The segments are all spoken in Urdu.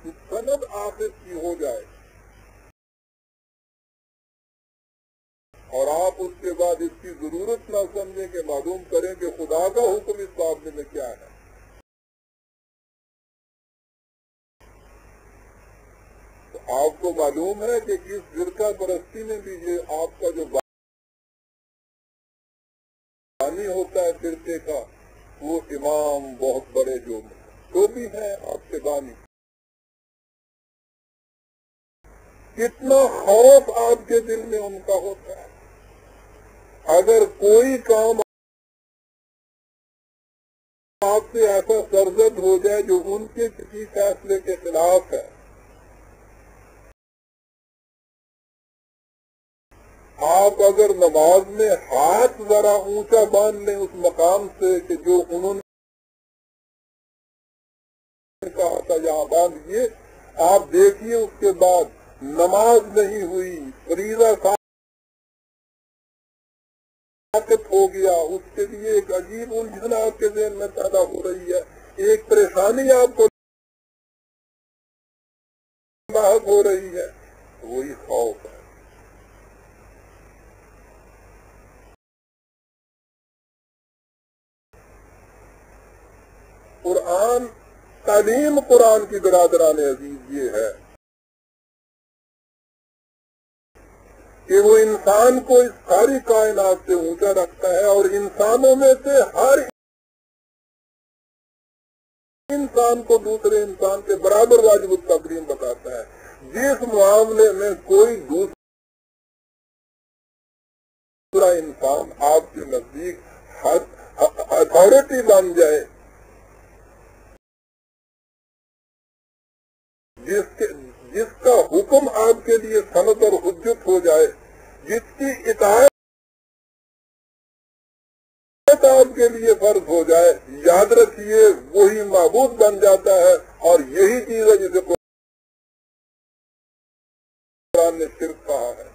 سند آخر کی ہو جائے اور آپ اس کے بعد اس کی ضرورت نہ سمجھیں کہ معلوم کریں کہ خدا کا حکم اس معاملے میں کیا ہے. تو آپ کو معلوم ہے کہ اس فرقہ پرستی میں بھی یہ آپ کا جو بانی ہوتا ہے فرقے کا وہ امام بہت بڑے جو بھی ہیں آپ کے بانی. کتنا خوف آپ کے دل میں ان کا ہوتا ہے. اگر کوئی کام آپ سے ایسا سرزد ہو جائے جو ان کے کسی فیصلے کے خلاف ہے، آپ اگر نماز میں ہاتھ ذرا اونچا باندھ لیں اس مقام سے کہ جو انہوں نے کہا تھا یہاں باندھیے، آپ دیکھیے اس کے بعد نماز نہیں ہوئی، فریضہ ساقط ہو گیا، اس کے لیے ایک عجیب الجھن آپ کے ذہن میں پیدا ہو رہی ہے، ایک پریشانی آپ کو لاحق ہو رہی ہے. وہی خوف ہے. قرآن تعلیم قرآن کی برادران عزیز یہ ہے کہ وہ انسان کو اس ساری کائنات سے اونچا رکھتا ہے اور انسانوں میں سے ہر انسان کو دوسرے انسان کے برابر واجب التقدیم بتاتا ہے. جس معاملے میں کوئی دوسرا انسان آپ کے نزدیک اتھارٹی بن جائے، جس کا حکم آپ کے لیے سند اور حجت ہو جائے، جس کی اطاعت آپ کے لیے فرض ہو جائے، یاد رکھیے وہی معبود بن جاتا ہے. اور یہی چیز ہے جسے قرآن نے شرک کہا ہے.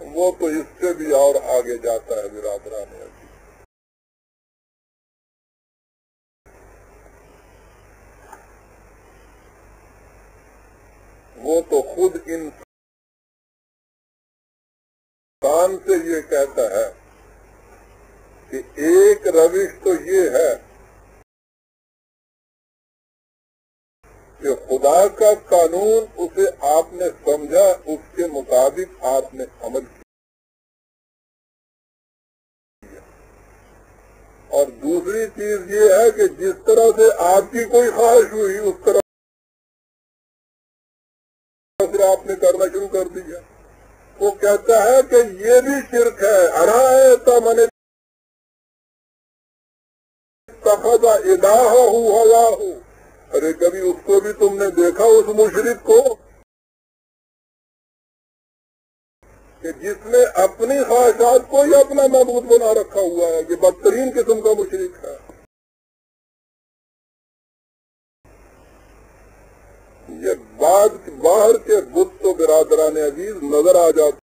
وہ تو اس سے بھی اور آگے جاتا ہے برادران عزیز. وہ تو خود انسان سے یہ کہتا ہے کہ ایک روش تو یہ ہے کہ خدا کا قانون اسے آپ نے سمجھا، اس کے مطابق آپ نے عمل کیا. اور دوسری چیز یہ ہے کہ جس طرح سے آپ کی کوئی خواہش ہوئی اس طرح سے آپ نے کرنا شروع کر دیا. وہ کہتا ہے کہ یہ بھی شرک ہے. ارایت من اتخذ الہہ ہواہ، ارے کبھی اس کو بھی تم نے دیکھا اس مشرک کو کہ جس نے اپنی خواہشات کو ہی اپنا معبود بنا رکھا ہوا ہے؟ یہ بدترین قسم کا مشرک ہے. یہ باہر کے بت تو برادران عزیز نظر آ جاتے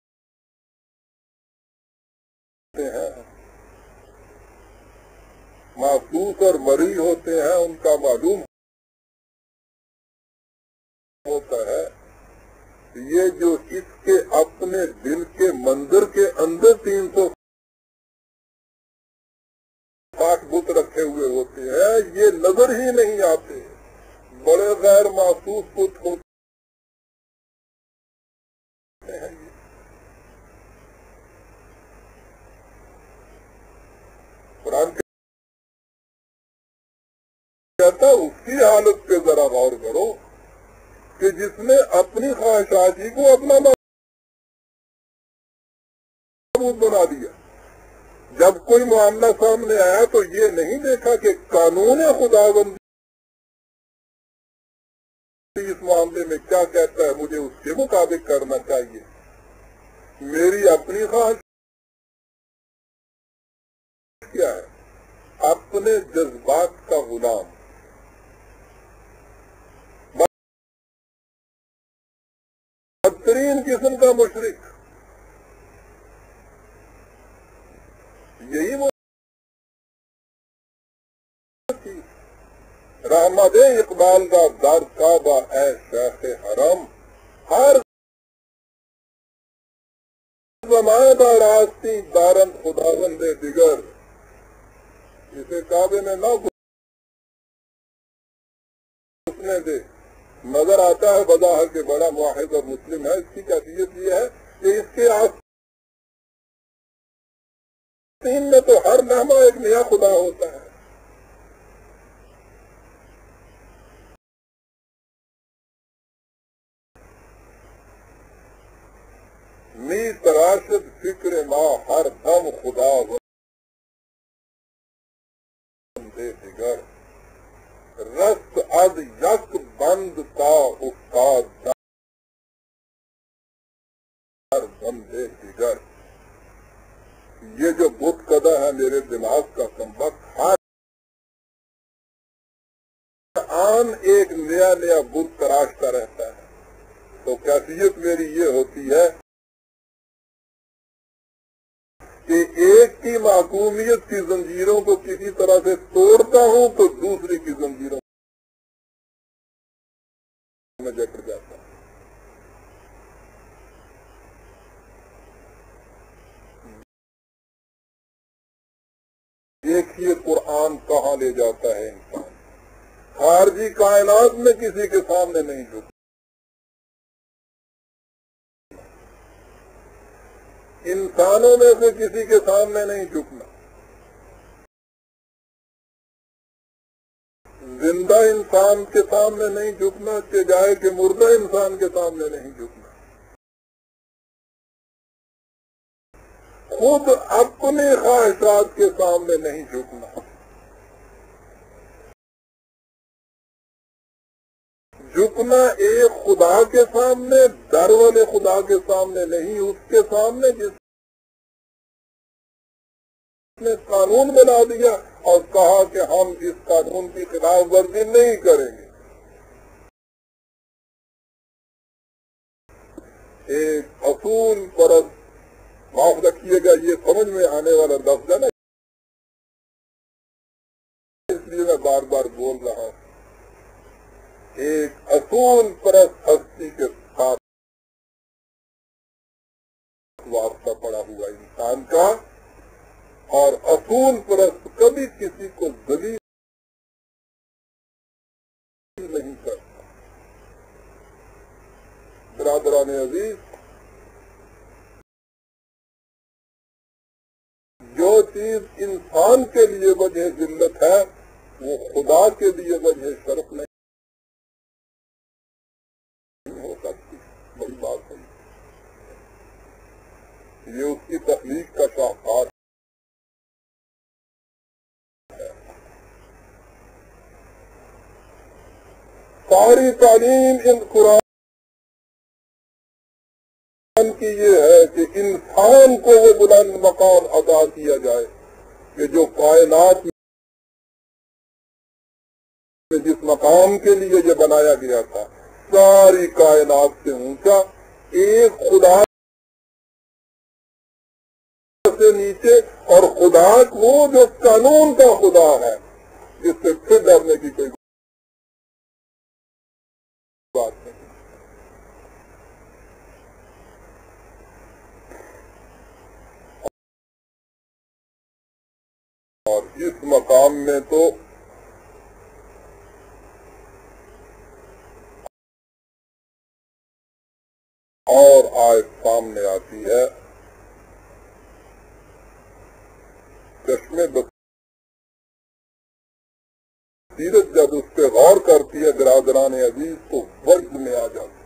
ہیں، محسوس اور مری ہوتے ہیں، ان کا معلوم ہوتا ہے. یہ جو اس کے اپنے دل کے منظر کے اندر 360 بت رکھے ہوئے ہوتے ہیں، یہ نظر ہی نہیں آتے. بڑے غیر محسوس بت ہوتے ہیں. قرآن کہتا اس کی حالت پہ ذرا غور کرو کہ جس نے اپنی خواہشات ہی کو اپنا معبود بنا دیا. جب کوئی معاملہ سامنے آیا تو یہ نہیں دیکھا کہ قانون خداوندی اس معاملے میں کیا کہتا ہے، مجھے اس کے مطابق کرنا چاہیے. میری اپنی خواہش کیا ہے؟ اپنے جذبات کا غلام. بدترین قسم کا مشرک یہی وہ احمد اقبال کا در کعبہ اے شیخ حرم، ہر زمانے کا راستی دارند خداوند دیگر، اسے کعبے میں نہ گھسنے دے۔ نظر آتا ہے بظاہر کے بڑا موحد اور مسلم ہے، اس کی کیفیت یہ ہے کہ اس کے آستین میں تو ہر لمحہ ایک نیا خدا ہوتا ہے۔ می تراشد فکر ماں ہر دم خدا دے دیگر، رست از یک بند تا افتاد در بندے دیگر۔ یہ جو بت کدہ ہے میرے دماغ کا کمبخت، ہر آن ایک نیا نیا بت تراشتا رہتا ہے، تو کیفیت میری یہ ہوتی ہے کہ ایک کی معصومیت کی زنجیروں کو کسی طرح سے توڑتا ہوں تو دوسری کی زنجیروں میں جکڑ جاتا ہوں۔ دیکھیے قرآن کہاں لے جاتا ہے انسان، خارجی کائنات میں کسی کے سامنے نہیں جھکتا، انسانوں میں سے کسی کے سامنے نہیں جھکنا، زندہ انسان کے سامنے نہیں جھکنا، کہ جائے کہ مردہ انسان کے سامنے نہیں جھکنا، خود اپنے خواہشات کے سامنے نہیں جھکنا، جھکنا ایک خدا کے سامنے، در والے خدا کے سامنے نہیں، اس کے سامنے جس نے قانون بنا دیا اور کہا کہ ہم اس قانون کی خلاف ورزی نہیں کریں گے۔ ایک اصول پرست، معاف رکھیے گا یہ سمجھ میں آنے والا لفظ ہے نا، اس لیے میں بار بار بول رہا ہوں، ایک اصول پرست ہستی کے ساتھ واسطہ پڑا ہوا انسان کا، اور اصول پرست کبھی کسی کو ذلیل نہیں کرتا۔ برادران عزیز، جو چیز انسان کے لیے وجہ ذلت ہے وہ خدا کے لیے وجہ شرف نہیں ہو سکتی۔ بڑی بات ہے، یہ اس کی تخلیق کا شاہکار ہے۔ ساری تعلیم ان قرآن کی یہ ہے کہ انسان کو وہ بلند مقام عطا کیا جائے کہ جو کائنات میں جس مقام کے لیے یہ بنایا گیا تھا، ساری کائنات سے اونچا، ایک خدا سے نیچے، اور خدا وہ جو قانون کا خدا ہے، جس سے پھر ڈرنے کی کوئی بات نہیں۔ اور اس مقام میں تو اور آیت سامنے آتی ہے، چشمے بصیرت جب اس پہ غور کرتی ہے برادران عزیز تو وجد میں آ جاتی ہے۔